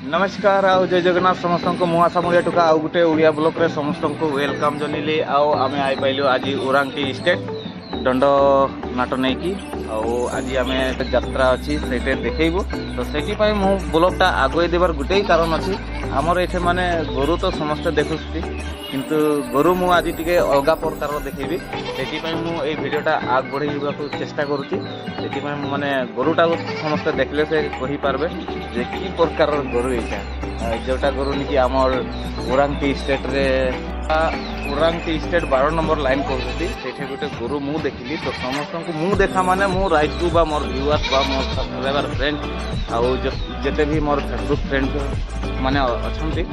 नमस्कार आउ जय जगन्नाथ समस्त को मु आशा मुड़िया टुका आउ गोटे ओडिया ब्लॉक रे समस्त को वेलकम जनिले आउ आमे आई पाइलु आज ओरांटी स्टेट दंड नाट नहीं की आज आम यात्रा अच्छी से देखू तो से मु ब्लॉगटा आगे देवार गोटे कारण अच्छी आमर ये माने गोरु तो समस्ते देखुँ किंतु गोरु मु आज टी अलग प्रकार देखेबी से मुझे भिडटा आग बढ़ेगा चेष्टा करुँची माने गोरुटा समस्ते देखले से कही पारबे जे की प्रकार गोरु यहाँ जोटा गोरु निकी आमर ओरांटी स्टेट रे ओरांटी स्टेट 12 नंबर लाइन कहते से गोटे गोरु मु देखिली तो समस्त को मु देखा माने मु राइट टू बा मोर व्यूअर्स बा मोर सब्सक्राइबर फ्रेंड आउ जिते भी मोर फेसबुक फ्रेंड माने अच्छी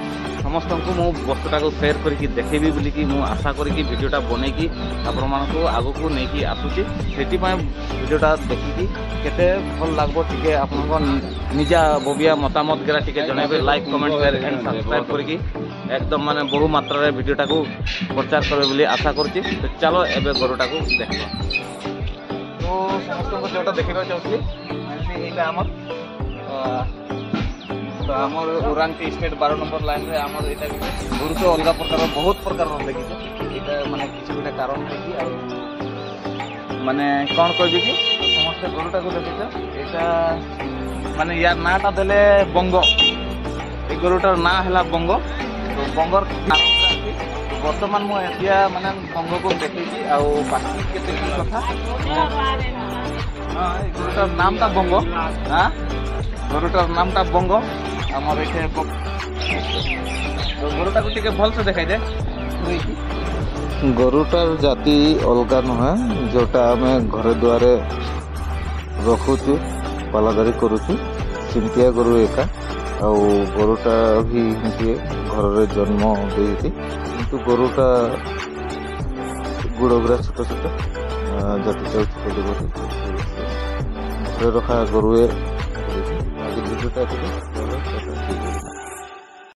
समस्त को मु वस्तुटा को शेयर करके देखेबी बोलिकी मु आशा करके वीडियोटा बनईकी आपण मानक आगु को लेकिन आसूची से वीडियोटा देखिकी केते भल लागबो टिके आपन निजा बबिया मतामत गरा टिके जणाइबे like comment share and subscribe करके एकदम माने बहु मात्रा रे वीडियोटा को प्रचार करबे बोली आशा करछि। तो चलो एबे गरुटा को देखबो तो समस्त को जोटा देखिबा चाहछि एटा हमर तो आमर ओरांटी स्टेट 12 नंबर लाइन रे आमर एटा गुरु तो अलग प्रकार बहुत प्रकार देखिछ एटा माने किछ गोटे कारण देखि माने कोन कहबी कि समस्त गरुटा को देखिछ एटा माने यार नाटा देले बंग ए गरुटार ना हला बंग तो बंगर बर्तमान मु एतिया माने बंग को देखिछि आ बाकी केते कथा हां ए गरुटार नामटा बंग हां गरुटार नामटा बंग आमर ये गरुटा को टिके भल से देखाई दे गरुटार जाति अलगा नुहे जोटा आम घर द्वारे रखुचु पालादारी करुचु सिंटिया गरु एका आउ गरुटा भी घर रे जन्म देती किंतु गरुटा गुड़गुरा छोट छोट जाति चाहती घर रखा गरुए भिडियोटा